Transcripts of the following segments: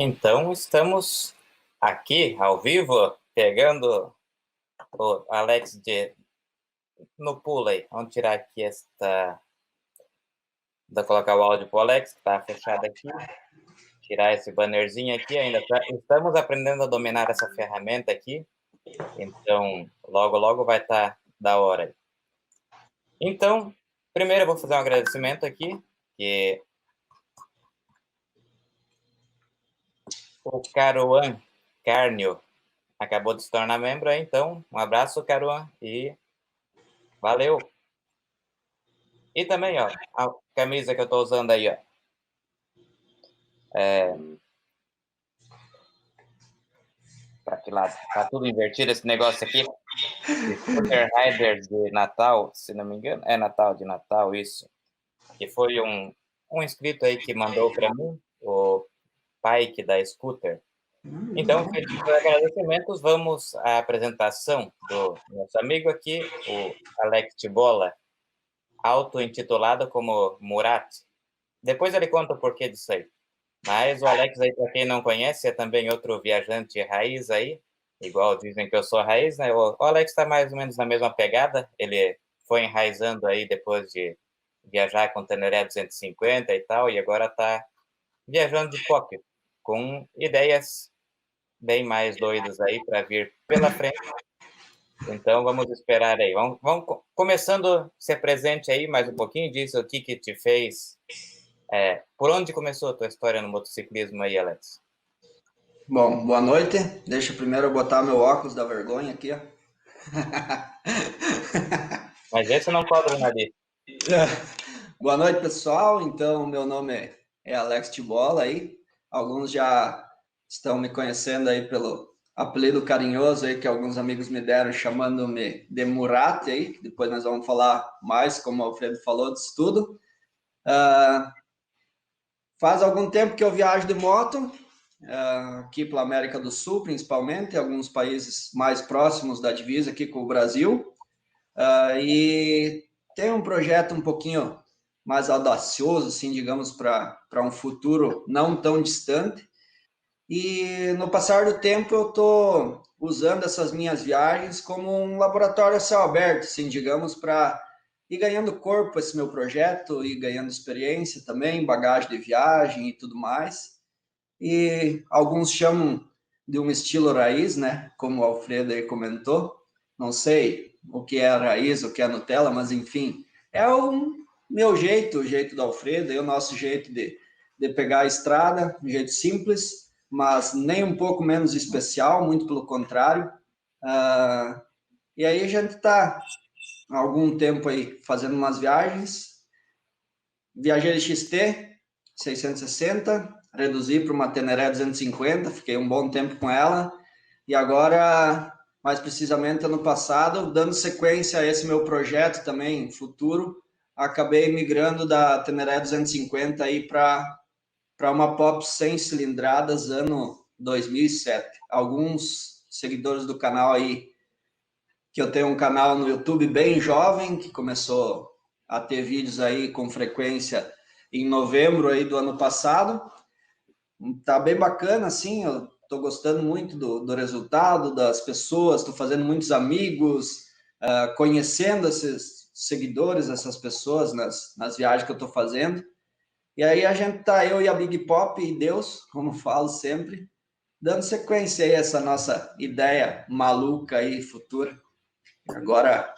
Então, estamos aqui ao vivo, pegando o Alex no pulo aí. Vamos tirar aqui Vou colocar o áudio para o Alex, que está fechado aqui. Tirar esse bannerzinho aqui ainda. Estamos aprendendo a dominar essa ferramenta aqui. Então, logo vai estar da hora aí. Então, primeiro eu vou fazer um agradecimento aqui, que o Caruan Carnio acabou de se tornar membro aí, então um abraço, Caruan, e valeu! E também, ó, a camisa que eu tô usando aí, ó. Pra que lado? Tá tudo invertido esse negócio aqui. Scooter Rider de Natal, se não me engano. É Natal, de Natal, isso. Que foi um inscrito aí que mandou para mim, o Pike da Scooter. Então, feitos os agradecimentos, vamos à apresentação do nosso amigo aqui, o Alex Tibola, auto-intitulado como Murat. Depois ele conta o porquê disso aí. Mas o Alex aí, para quem não conhece, é também outro viajante raiz aí, igual dizem que eu sou raiz, né? O Alex está mais ou menos na mesma pegada, ele foi enraizando aí depois de viajar com o Teneré 250 e tal, e agora está viajando de Tóquio, com ideias bem mais doidas aí para vir pela frente. Então, vamos esperar aí. Vamos começando, ser presente aí mais um pouquinho, diz o que te fez. Por onde começou a tua história no motociclismo aí, Alex? Bom, boa noite. Deixa primeiro eu botar meu óculos da vergonha aqui, ó. Mas esse não cobra nada. Boa noite, pessoal. Então, meu nome é Alex Tibola aí. Alguns já estão me conhecendo aí pelo apelido carinhoso aí que alguns amigos me deram, chamando-me de Murat aí, que depois nós vamos falar mais, como o Alfredo falou, disso tudo. Faz algum tempo que eu viajo de moto, aqui pela América do Sul, principalmente, alguns países mais próximos da divisa aqui com o Brasil. E tem um projeto um pouquinho mais audacioso, assim, digamos, para um futuro não tão distante. E no passar do tempo eu estou usando essas minhas viagens como um laboratório a céu aberto, assim, digamos, para ir ganhando corpo esse meu projeto, e ganhando experiência também, bagagem de viagem e tudo mais. E alguns chamam de um estilo raiz, né? Como o Alfredo aí comentou. Não sei o que é raiz, o que é Nutella, mas enfim, é o meu jeito, o jeito do Alfredo, e o nosso jeito de pegar a estrada, um jeito simples, mas nem um pouco menos especial, muito pelo contrário. E aí a gente está há algum tempo aí fazendo umas viagens. Viajei de XT 660, reduzi para uma Teneré 250, fiquei um bom tempo com ela. E agora, mais precisamente ano passado, dando sequência a esse meu projeto também futuro, acabei migrando da Teneré 250 aí para uma Pop 100 cilindradas ano 2007. Alguns seguidores do canal aí, que eu tenho um canal no YouTube bem jovem, que começou a ter vídeos aí com frequência em novembro aí do ano passado. Tá bem bacana, assim, eu tô gostando muito do resultado, das pessoas, tô fazendo muitos amigos, conhecendo esses seguidores, essas pessoas nas viagens que eu tô fazendo. E aí a gente tá, eu e a Big Pop e Deus, como falo sempre, dando sequência aí a essa nossa ideia maluca aí, futura. Agora,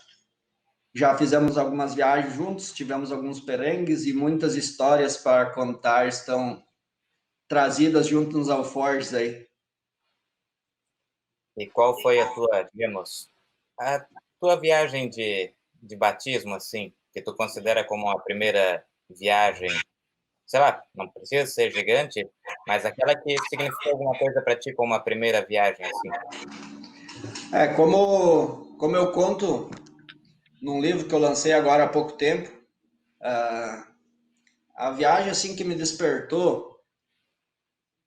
já fizemos algumas viagens juntos, tivemos alguns perengues e muitas histórias para contar estão trazidas junto nos alforjes aí. E qual foi a tua viagem de batismo, assim, que tu considera como a primeira viagem, sei lá, não precisa ser gigante, mas aquela que significou alguma coisa para ti como a primeira viagem, assim? Como eu conto num livro que eu lancei agora há pouco tempo, a viagem assim que me despertou,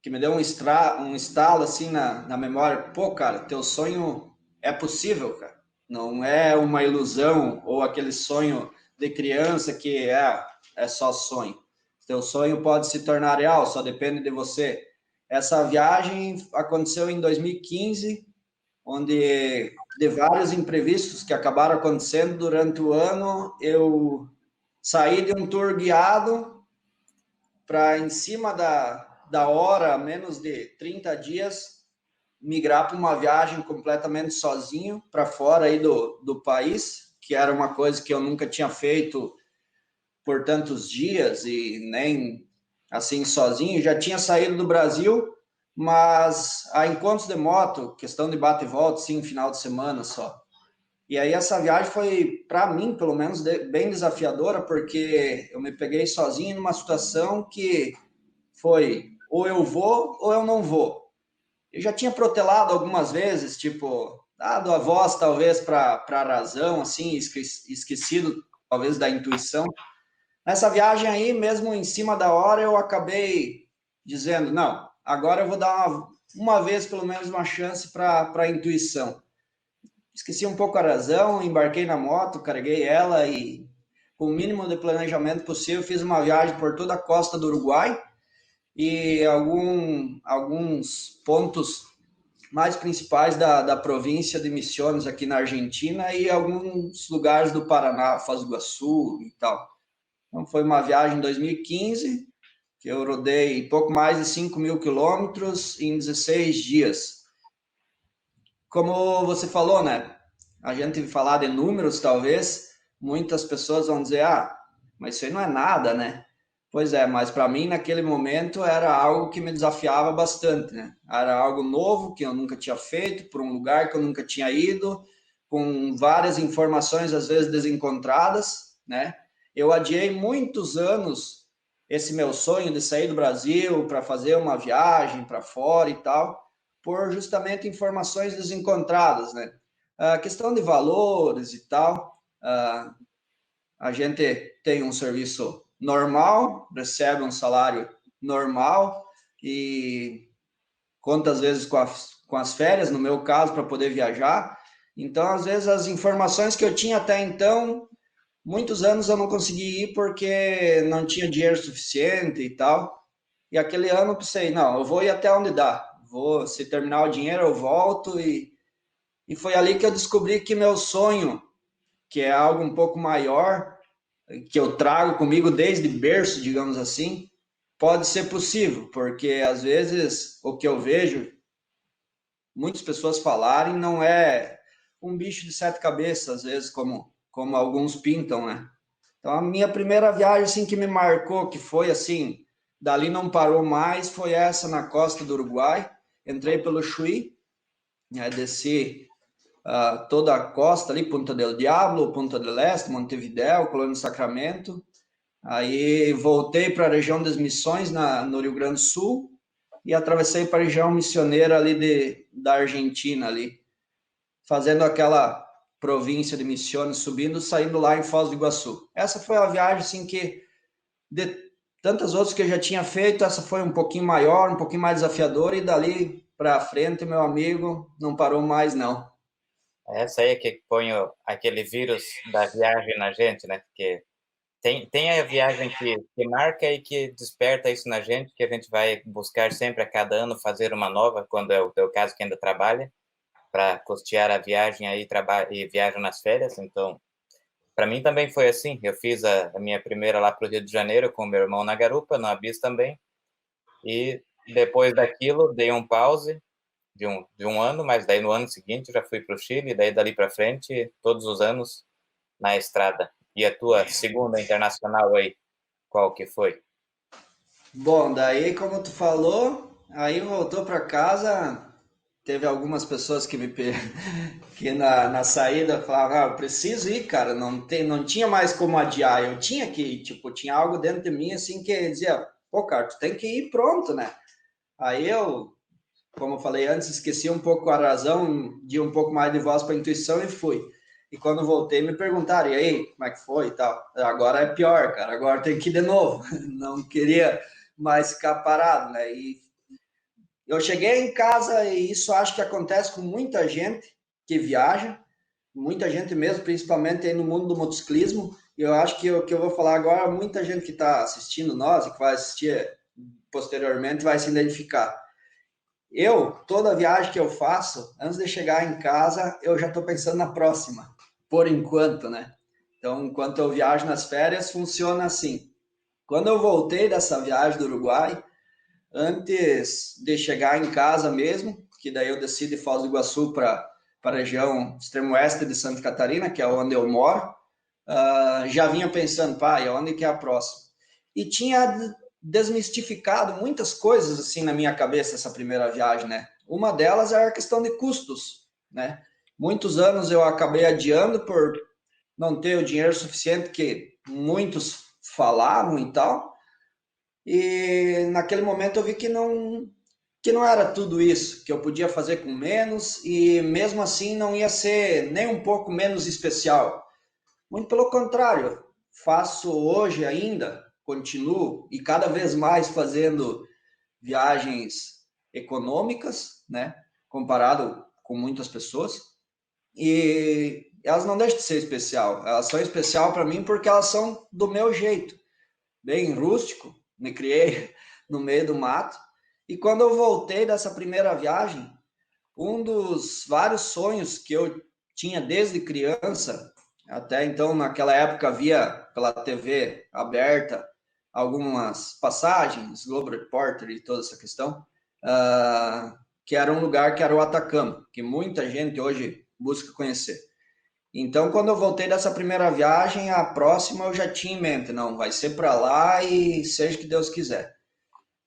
que me deu um estalo assim na memória, pô, cara, teu sonho é possível, cara. Não é uma ilusão ou aquele sonho de criança que é só sonho. Teu sonho pode se tornar real, só depende de você Essa viagem aconteceu em 2015, onde de vários imprevistos que acabaram acontecendo durante o ano, eu saí de um tour guiado para, em cima da hora, menos de 30 dias, migrar para uma viagem completamente sozinho, para fora aí do país, que era uma coisa que eu nunca tinha feito por tantos dias e nem assim sozinho. Já tinha saído do Brasil, mas a encontros de moto, questão de bate e volta, sim, final de semana só. E aí essa viagem foi, para mim, pelo menos, bem desafiadora, porque eu me peguei sozinho numa situação que foi ou eu vou ou eu não vou. Eu já tinha protelado algumas vezes, tipo, dado a voz talvez para a razão, assim, esquecido talvez da intuição. Nessa viagem aí, mesmo em cima da hora, eu acabei dizendo, não, agora eu vou dar uma vez pelo menos uma chance para a intuição. Esqueci um pouco a razão, embarquei na moto, carreguei ela e, com o mínimo de planejamento possível, fiz uma viagem por toda a costa do Uruguai e alguns pontos mais principais da província de Misiones aqui na Argentina e alguns lugares do Paraná, Foz do Iguaçu e tal. Então, foi uma viagem em 2015, que eu rodei pouco mais de 5.000 quilômetros em 16 dias. Como você falou, né? A gente falar de números, talvez, muitas pessoas vão dizer, mas isso aí não é nada, né? Pois é, mas para mim, naquele momento, era algo que me desafiava bastante, né? Era algo novo, que eu nunca tinha feito, por um lugar que eu nunca tinha ido, com várias informações, às vezes, desencontradas, né? Eu adiei muitos anos esse meu sonho de sair do Brasil para fazer uma viagem para fora e tal, por justamente informações desencontradas, né? A questão de valores e tal, a gente tem um serviço normal, recebe um salário normal e conta às vezes com as férias, no meu caso, para poder viajar. Então, às vezes, as informações que eu tinha até então, muitos anos eu não consegui ir porque não tinha dinheiro suficiente e tal. E aquele ano eu pensei, não, eu vou ir até onde dá. Vou, se terminar o dinheiro, eu volto. E foi ali que eu descobri que meu sonho, que é algo um pouco maior, que eu trago comigo desde berço, digamos assim, pode ser possível, porque às vezes o que eu vejo muitas pessoas falarem não é um bicho de sete cabeças, às vezes, como alguns pintam, né? Então, a minha primeira viagem, assim, que me marcou, que foi, assim, dali não parou mais, foi essa na costa do Uruguai. Entrei pelo Chuí, né, desci toda a costa ali, Punta del Diablo, Punta del Este, Montevidéu, Colônia do Sacramento. Aí voltei para a região das Missões, no Rio Grande do Sul, e atravessei para a região missioneira ali da Argentina, ali, fazendo aquela província de Misiones, subindo, saindo lá em Foz do Iguaçu. Essa foi a viagem, assim, que de tantas outras que eu já tinha feito, essa foi um pouquinho maior, um pouquinho mais desafiadora, e dali para frente, meu amigo, não parou mais, não. Essa aí é que põe aquele vírus da viagem na gente, né? Porque tem a viagem que marca e que desperta isso na gente, que a gente vai buscar sempre a cada ano fazer uma nova, quando é o teu caso que ainda trabalha, para custear a viagem aí e viaja nas férias. Então, para mim também foi assim. Eu fiz a minha primeira lá para o Rio de Janeiro com meu irmão na garupa, no Abis também. E depois daquilo, dei um pause de um ano, mas daí no ano seguinte eu já fui para o Chile, daí dali para frente, todos os anos na estrada. E a tua segunda internacional aí, qual que foi? Bom, daí, como tu falou, aí voltou para casa, teve algumas pessoas que que na saída falavam, eu preciso ir, cara, não tinha mais como adiar, eu tinha que ir, tipo, tinha algo dentro de mim, assim, que dizia, pô, cara, tu tem que ir pronto, né? Aí eu, como eu falei antes, esqueci um pouco a razão, de um pouco mais de voz para a intuição e fui. E quando voltei, me perguntaram, e aí, como é que foi e tal? Agora é pior, cara, agora tem que ir de novo. Não queria mais ficar parado, né? E eu cheguei em casa e isso acho que acontece com muita gente que viaja, muita gente mesmo, principalmente aí no mundo do motociclismo. E eu acho que o que eu vou falar agora, muita gente que está assistindo nós e que vai assistir posteriormente vai se identificar. toda viagem que eu faço, antes de chegar em casa, eu já estou pensando na próxima, por enquanto, né? Então, enquanto eu viajo nas férias, funciona assim. Quando eu voltei dessa viagem do Uruguai, antes de chegar em casa mesmo, que daí eu desci de Foz do Iguaçu para a região extremo oeste de Santa Catarina, que é onde eu moro, já vinha pensando, pai, onde que é a próxima? E tinha desmistificado muitas coisas assim na minha cabeça essa primeira viagem, né? Uma delas era a questão de custos, né? Muitos anos eu acabei adiando por não ter o dinheiro suficiente que muitos falavam e tal. E naquele momento eu vi que não era tudo isso, que eu podia fazer com menos e mesmo assim não ia ser nem um pouco menos especial. Muito pelo contrário, faço hoje ainda, continuo e cada vez mais fazendo viagens econômicas, né, comparado com muitas pessoas. E elas não deixam de ser especial. Elas são especial para mim porque elas são do meu jeito, bem rústico. Me criei no meio do mato. E quando eu voltei dessa primeira viagem, um dos vários sonhos que eu tinha desde criança, até então naquela época via pela TV aberta algumas passagens, Globo Repórter e toda essa questão, que era um lugar que era o Atacama, que muita gente hoje busca conhecer. Então, quando eu voltei dessa primeira viagem, a próxima eu já tinha em mente, não, vai ser para lá e seja o que Deus quiser.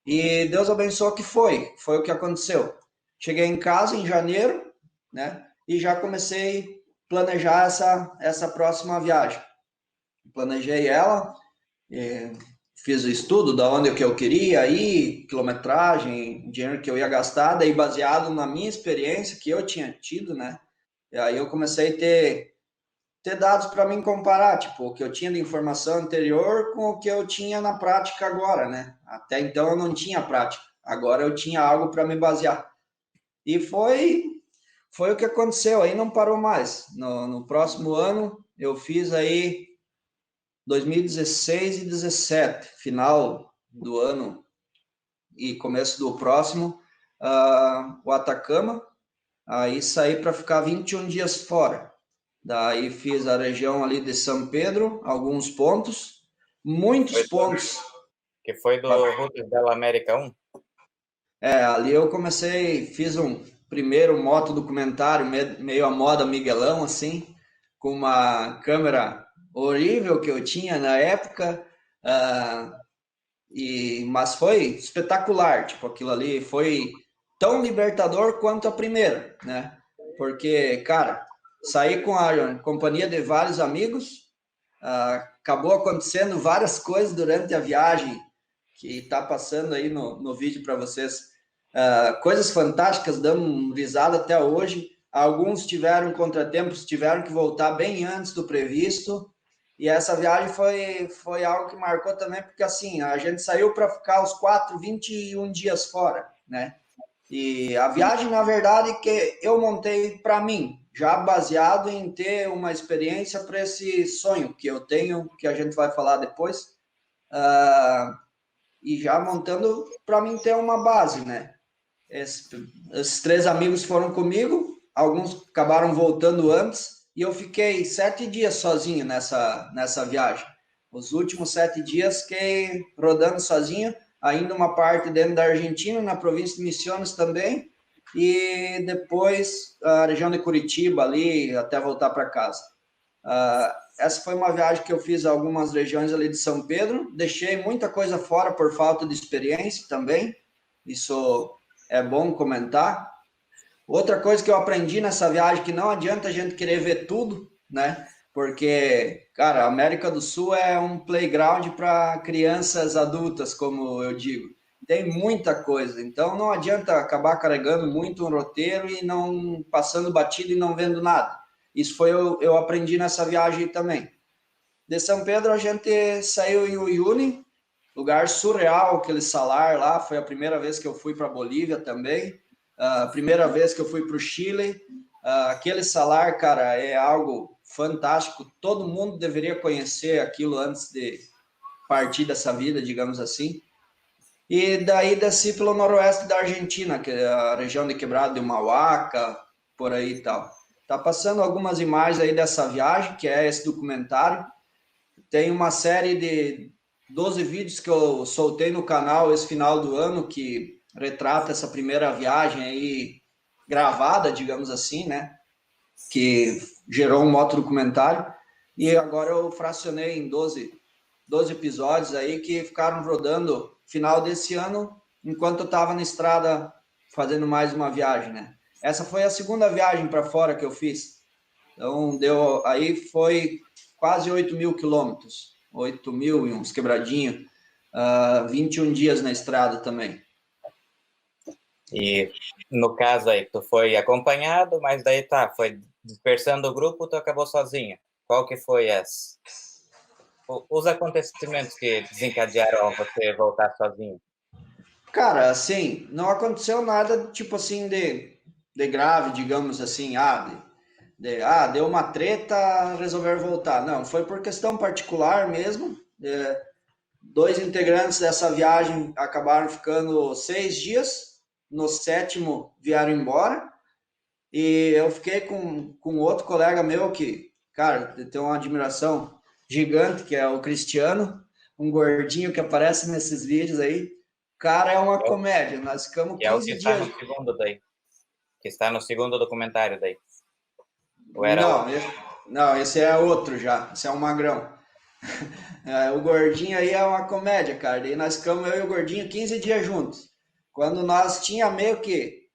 E Deus abençoou que foi o que aconteceu. Cheguei em casa em janeiro, né? E já comecei a planejar essa próxima viagem. Planejei ela, fiz o estudo da onde que eu queria ir, quilometragem, dinheiro que eu ia gastar, daí baseado na minha experiência que eu tinha tido, né? E aí eu comecei a ter dados para mim comparar, tipo, o que eu tinha de informação anterior com o que eu tinha na prática agora, né? Até então eu não tinha prática, agora eu tinha algo para me basear. E foi o que aconteceu, aí não parou mais. No próximo ano eu fiz aí 2016 e 17, final do ano e começo do próximo, o Atacama, aí saí para ficar 21 dias fora. Daí fiz a região ali de São Pedro, alguns pontos, muitos pontos. Que foi do Rutas da América 1? Ali eu comecei, fiz um primeiro moto documentário, meio a moda Miguelão, assim, com uma câmera horrível que eu tinha na época, mas foi espetacular, tipo, aquilo ali foi tão libertador quanto a primeira, né? Porque, cara, saí com a companhia de vários amigos, acabou acontecendo várias coisas durante a viagem, que está passando aí no vídeo para vocês. Coisas fantásticas, damos risada até hoje. Alguns tiveram contratempos, tiveram que voltar bem antes do previsto. E essa viagem foi algo que marcou também, porque assim, a gente saiu para ficar os 21 dias fora, né? E a viagem, na verdade, que eu montei para mim, já baseado em ter uma experiência para esse sonho que eu tenho, que a gente vai falar depois, e já montando para mim ter uma base, né? Esses três amigos foram comigo, alguns acabaram voltando antes, e eu fiquei 7 dias sozinho nessa viagem. Os últimos 7 dias fiquei rodando sozinho, ainda uma parte dentro da Argentina, na província de Misiones também, e depois a região de Curitiba ali, até voltar para casa. Essa foi uma viagem que eu fiz a algumas regiões ali de São Pedro, deixei muita coisa fora por falta de experiência também, isso é bom comentar. Outra coisa que eu aprendi nessa viagem, que não adianta a gente querer ver tudo, né? Porque, cara, a América do Sul é um playground para crianças adultas, como eu digo. Tem muita coisa, então não adianta acabar carregando muito um roteiro e não passando batido e não vendo nada. Isso eu aprendi nessa viagem também. De São Pedro a gente saiu em Uyuni, lugar surreal, aquele salar lá. Foi a primeira vez que eu fui para Bolívia também, a primeira vez que eu fui para o Chile. Aquele salar, cara, é algo fantástico. Todo mundo deveria conhecer aquilo antes de partir dessa vida, digamos assim. E daí desci pelo noroeste da Argentina, que é a região de Quebrada de Humahuaca, por aí e tal. Tá passando algumas imagens aí dessa viagem, que é esse documentário. Tem uma série de 12 vídeos que eu soltei no canal esse final do ano, que retrata essa primeira viagem aí gravada, digamos assim, né? Que gerou um moto documentário. E agora eu fracionei em 12 episódios aí que ficaram rodando final desse ano, enquanto eu estava na estrada fazendo mais uma viagem, né? Essa foi a segunda viagem para fora que eu fiz. Então, aí foi quase 8.000 quilômetros, 8.000 e uns quebradinhos, 21 dias na estrada também. E no caso aí, tu foi acompanhado, mas daí tá, foi dispersando o grupo, tu acabou sozinha. Qual que foi os acontecimentos que desencadearam você voltar sozinho? Cara, assim, não aconteceu nada tipo assim de grave, digamos assim, deu uma treta, resolver voltar. Não, foi por questão particular mesmo. Dois integrantes dessa viagem acabaram ficando 6 dias, no sétimo vieram embora, e eu fiquei com outro colega meu que, cara, tem uma admiração gigante, que é o Cristiano, um gordinho que aparece nesses vídeos aí. Cara, é uma comédia. Nós ficamos Que é o que 15 está dias. no segundo daí, que está no segundo documentário daí. Ou era Não, outro? não, esse é outro já. Esse é um magrão. O gordinho aí é uma comédia, cara. Daí nós ficamos, eu e o gordinho, 15 dias juntos. Quando nós tinha meio que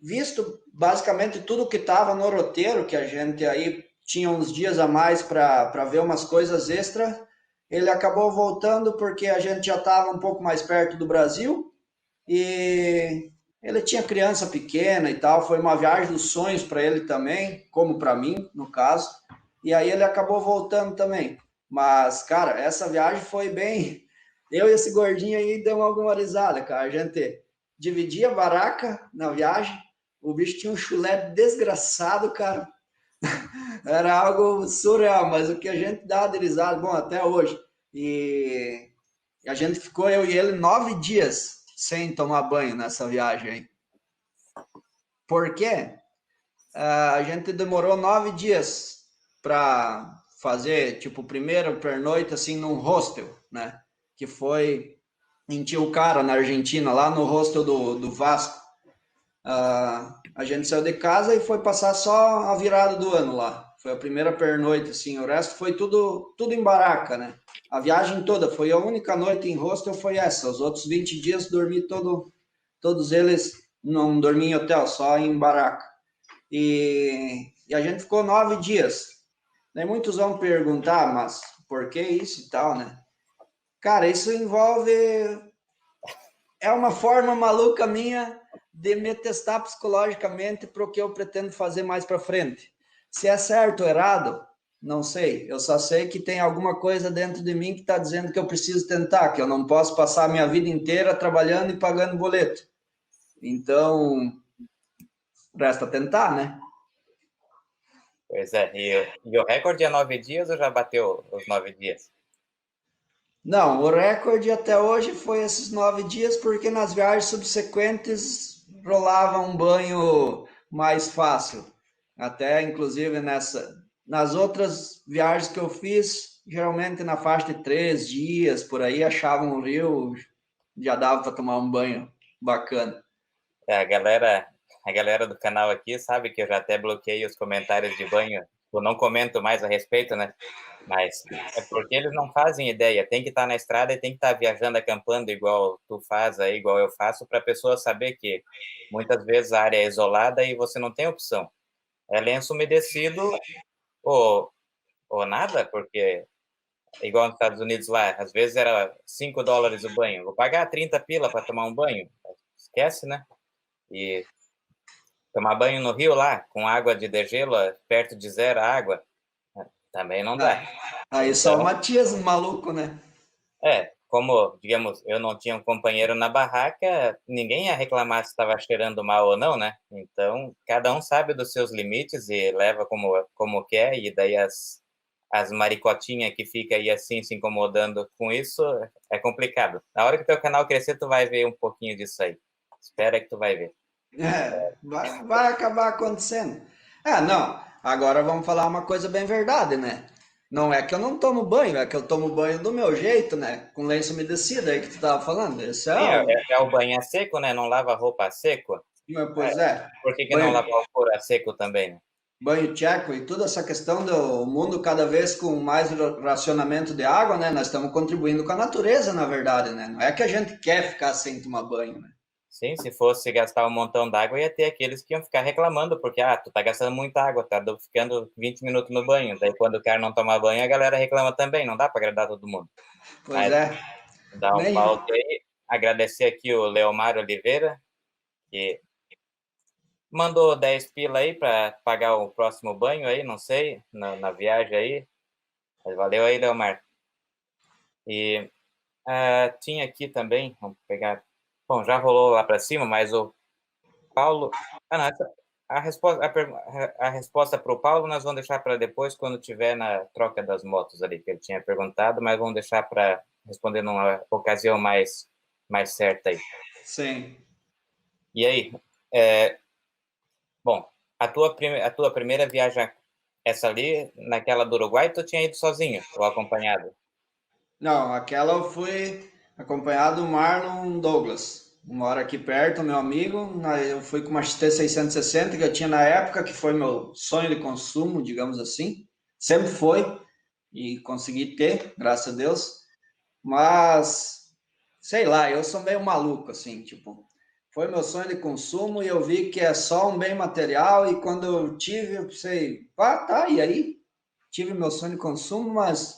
visto basicamente tudo que estava no roteiro, que a gente aí tinha uns dias a mais para ver umas coisas extra, ele acabou voltando porque a gente já estava um pouco mais perto do Brasil e ele tinha criança pequena e tal, foi uma viagem dos sonhos para ele também, como para mim, no caso. E aí ele acabou voltando também. Mas, cara, essa viagem foi bem. Eu e esse gordinho aí demos alguma risada, cara. A gente dividia a baraca na viagem. O bicho tinha um chulé desgraçado, cara. Era algo surreal, mas o que a gente dá de risada, bom, até hoje. E a gente ficou, eu e ele, 9 dias sem tomar banho nessa viagem aí. Por quê? A gente demorou 9 dias para fazer, tipo, primeiro pernoite, assim, num hostel, né? Que foi em Tilcara, na Argentina, lá no hostel do Vasco. A gente saiu de casa e foi passar só a virada do ano lá. Foi a primeira pernoite, assim. O resto foi tudo em baraca, né? A viagem toda foi a única noite em hostel foi essa. Os outros 20 dias dormi todos eles não dormi em hotel, só em baraca. E a gente ficou 9 dias. Daí muitos vão perguntar, mas por que isso e tal, né? Cara, isso envolve. É uma forma maluca minha de me testar psicologicamente para o que eu pretendo fazer mais para frente. Se é certo ou errado, não sei. Eu só sei que tem alguma coisa dentro de mim que está dizendo que eu preciso tentar, que eu não posso passar a minha vida inteira trabalhando e pagando boleto. Então, resta tentar, né? Pois é, e o recorde é 9 dias ou já bateu os 9 dias? Não, o recorde até hoje foi esses 9 dias, porque nas viagens subsequentes rolava um banho mais fácil. Até, inclusive, nas outras viagens que eu fiz, geralmente na faixa de 3 dias, por aí, achava um rio, já dava para tomar um banho bacana. É, a galera do canal aqui sabe que eu já até bloqueei os comentários de banho. Eu não comento mais a respeito, né? Mas é porque eles não fazem ideia. Tem que estar na estrada e tem que estar viajando, acampando igual tu faz aí, igual eu faço, para a pessoa saber que muitas vezes a área é isolada e você não tem opção. É lenço umedecido ou nada, porque igual nos Estados Unidos lá, às vezes era $5 o banho. Vou pagar 30 pila para tomar um banho. Esquece, né? E tomar banho no rio lá, com água de degelo, perto de zero a água, também não dá. Aí só o Então, Matias, maluco, né? como, digamos, eu não tinha um companheiro na barraca, ninguém ia reclamar se estava cheirando mal ou não, né? Então, cada um sabe dos seus limites e leva como quer, e daí as maricotinhas que fica aí assim se incomodando com isso, é complicado. Na hora que teu canal crescer, tu vai ver um pouquinho disso aí. Espera que tu vai ver. Vai acabar acontecendo. Não. Agora vamos falar uma coisa bem verdade, né? Não é que eu não tomo banho, é que eu tomo banho do meu jeito, né? Com lenço umedecido aí que tu tava falando. Esse Sim, é o. é o banho a seco, né? Não lava a roupa a seco. Pois é. Por que não Banho, lavar o couro a seco também, né? banho tcheco e toda essa questão do mundo cada vez com mais racionamento de água, né? Nós estamos contribuindo com a natureza, na verdade, né? Não é que a gente quer ficar sem tomar banho, né? Sim, se fosse gastar um montão d'água, ia ter aqueles que iam ficar reclamando, porque, tu tá gastando muita água, tá ficando 20 minutos no banho. Daí, quando o cara não toma banho, a galera reclama também, não dá para agradar todo mundo. Pois Mas, é. dar um Nem. pause aí, agradecer aqui o Leomar Oliveira, que mandou 10 pila aí para pagar o próximo banho aí, não sei, na viagem aí. Mas valeu aí, Leomar. E tinha aqui também, vamos pegar. Bom, já rolou lá para cima, mas o Paulo. Não, a resposta para o Paulo nós vamos deixar para depois, quando tiver na troca das motos ali, que ele tinha perguntado, mas vamos deixar para responder numa ocasião mais certa aí. Sim. E aí, bom, a tua primeira viagem, essa ali, naquela do Uruguai, tu tinha ido sozinho ou acompanhado? Não, aquela eu fui acompanhado do Marlon Douglas. Mora aqui perto, meu amigo. Eu fui com uma XT660 que eu tinha na época, que foi meu sonho de consumo, digamos assim. Sempre foi e consegui ter, graças a Deus. Mas, sei lá, eu sou meio maluco, assim, tipo, foi meu sonho de consumo e eu vi que é só um bem material e quando eu tive, eu pensei, tá, e aí? Tive meu sonho de consumo, mas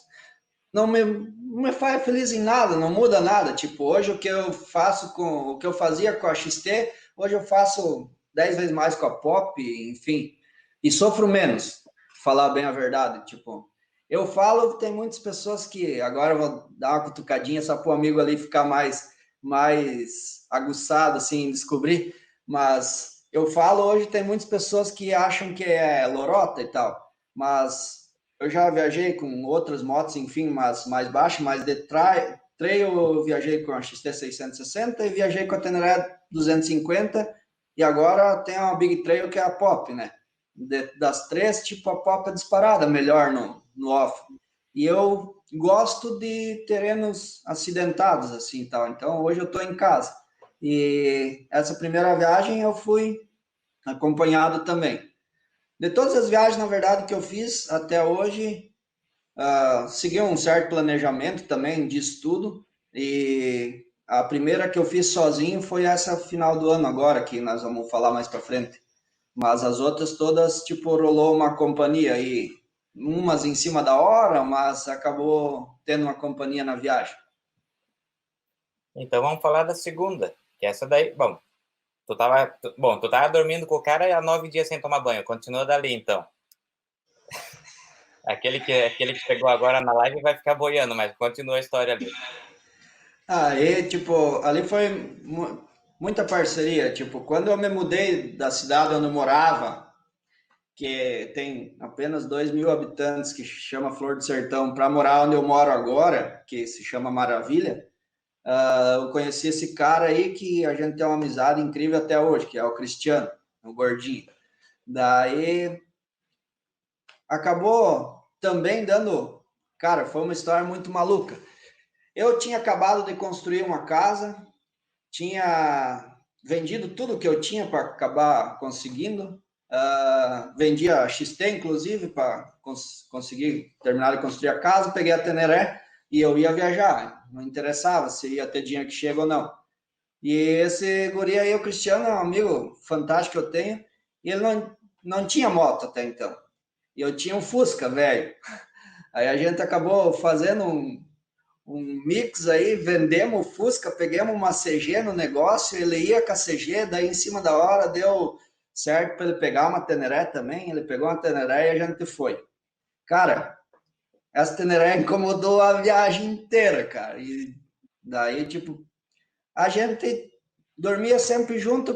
não me faz feliz em nada, não muda nada. Tipo, hoje o que eu faço com o que eu fazia com a XT, hoje eu faço 10 vezes mais com a Pop, enfim, e sofro menos, falar bem a verdade. Tipo, eu falo, tem muitas pessoas que agora eu vou dar uma cutucadinha só para o amigo ali ficar mais aguçado assim, em descobrir, mas eu falo hoje tem muitas pessoas que acham que é lorota e tal, mas eu já viajei com outras motos, enfim, mas mais baixas, mas de trail eu viajei com a XT660 e viajei com a Teneré 250 e agora tem uma Big Trail que é a Pop, né? Das três, tipo, a Pop é disparada, melhor no off. E eu gosto de terrenos acidentados, assim, tal. Então, hoje eu estou em casa. E essa primeira viagem eu fui acompanhado também. De todas as viagens, na verdade, que eu fiz até hoje, segui um certo planejamento também disso tudo. E a primeira que eu fiz sozinho foi essa final do ano agora, que nós vamos falar mais para frente. Mas as outras todas, tipo, rolou uma companhia aí, umas em cima da hora, mas acabou tendo uma companhia na viagem. Então vamos falar da segunda, que essa daí, bom, tu tava dormindo com o cara há 9 dias sem tomar banho, continua dali então. Aquele que chegou agora na live vai ficar boiando, mas continua a história ali. Aí, tipo, ali foi muita parceria. Tipo, quando eu me mudei da cidade onde eu morava, que tem apenas 2.000 habitantes, que chama Flor do Sertão, para morar onde eu moro agora, que se chama Maravilha, eu conheci esse cara aí que a gente tem uma amizade incrível até hoje, que é o Cristiano, o gordinho. Daí acabou também dando. Cara, foi uma história muito maluca. Eu tinha acabado de construir uma casa, tinha vendido tudo que eu tinha para acabar conseguindo. Vendi a XT, inclusive, para conseguir terminar de construir a casa. Peguei a Teneré e eu ia viajar. Não interessava se ia ter dinheiro que chega ou não. E esse guri aí, o Cristiano, é um amigo fantástico que eu tenho. E ele não tinha moto até então. E eu tinha um Fusca, velho. Aí a gente acabou fazendo um mix aí, vendemos o Fusca, pegamos uma CG no negócio, ele ia com a CG, daí em cima da hora deu certo para ele pegar uma Teneré também, ele pegou uma Teneré e a gente foi. Cara, essa Teneré incomodou a viagem inteira, cara, e daí, tipo, a gente dormia sempre junto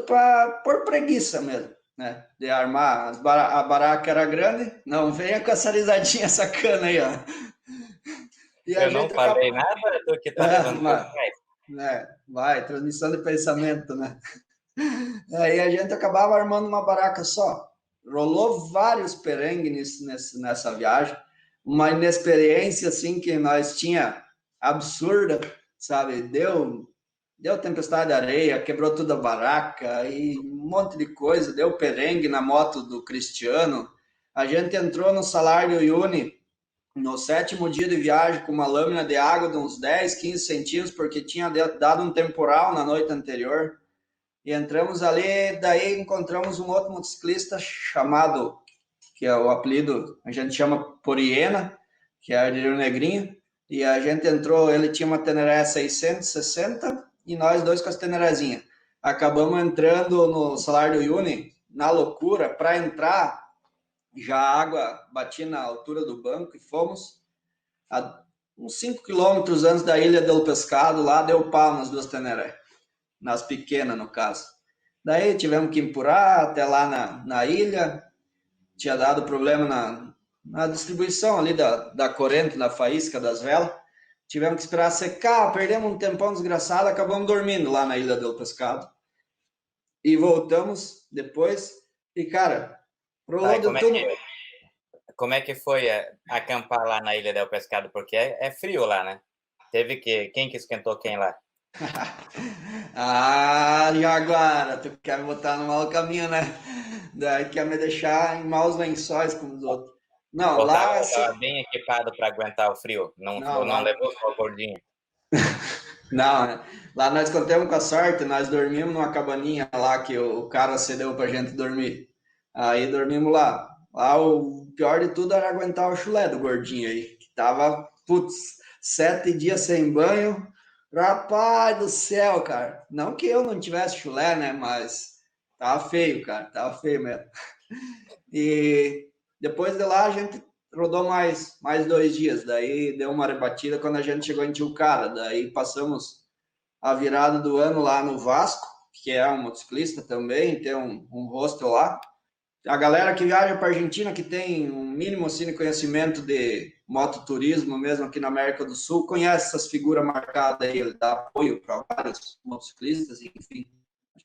por preguiça mesmo. né? De armar, a baraca era grande, não venha com essa risadinha sacana aí, ó. E a Eu não gente acaba... falei nada do que tá levando por trás. Vai, transmissão de pensamento, né? Aí a gente acabava armando uma baraca só. Rolou vários perrengues nessa viagem, uma inexperiência assim que nós tinha absurda, sabe? Deu tempestade de areia, quebrou toda a baraca e um monte de coisa, deu perrengue na moto do Cristiano. A gente entrou no salário Uni no 7º dia de viagem com uma lâmina de água de uns 10, 15 centímetros, porque tinha dado um temporal na noite anterior. E entramos ali, daí encontramos um outro motociclista chamado, que é o apelido, a gente chama Poriena, que é de Rio Negrinho, e a gente entrou, ele tinha uma Teneré 660 e nós dois com as Tenerezinhas. Acabamos entrando no salário do Uni, na loucura, para entrar, já a água batia na altura do banco e fomos a uns 5 quilômetros antes da Ilha do Pescado, lá deu pau nas duas Teneré, nas pequenas no caso. Daí tivemos que empurrar até lá na ilha, tinha dado problema na distribuição ali da corrente, da faísca das velas, tivemos que esperar secar, perdemos um tempão desgraçado, acabamos dormindo lá na Ilha do Pescado. E voltamos depois, e cara, rolou de tudo. Como é que foi acampar lá na Ilha del Pescado? Porque é frio lá, né? Quem que esquentou quem lá? Ah, Jaguara, tu quer me botar no mau caminho, né? Daí quer me deixar em maus lençóis como os outros. Não, lá... Tava bem equipado para aguentar o frio? Não levou só o gordinho? Não, né? Lá nós contamos com a sorte, nós dormimos numa cabaninha lá que o cara cedeu pra gente dormir. Aí dormimos lá. Lá o pior de tudo era aguentar o chulé do gordinho aí, que tava, 7 dias sem banho. Rapaz do céu, cara. Não que eu não tivesse chulé, né? Mas tava feio, cara. Tava feio mesmo. E depois de lá a gente rodou mais 2 dias. Daí deu uma rebatida quando a gente chegou em Tilcara. Daí passamos a virada do ano lá no Vasco, que é um motociclista também, tem um hostel lá. A galera que viaja para a Argentina, que tem um mínimo assim, de conhecimento de mototurismo, mesmo aqui na América do Sul, conhece essas figuras marcadas aí, ele dá apoio para vários motociclistas, enfim.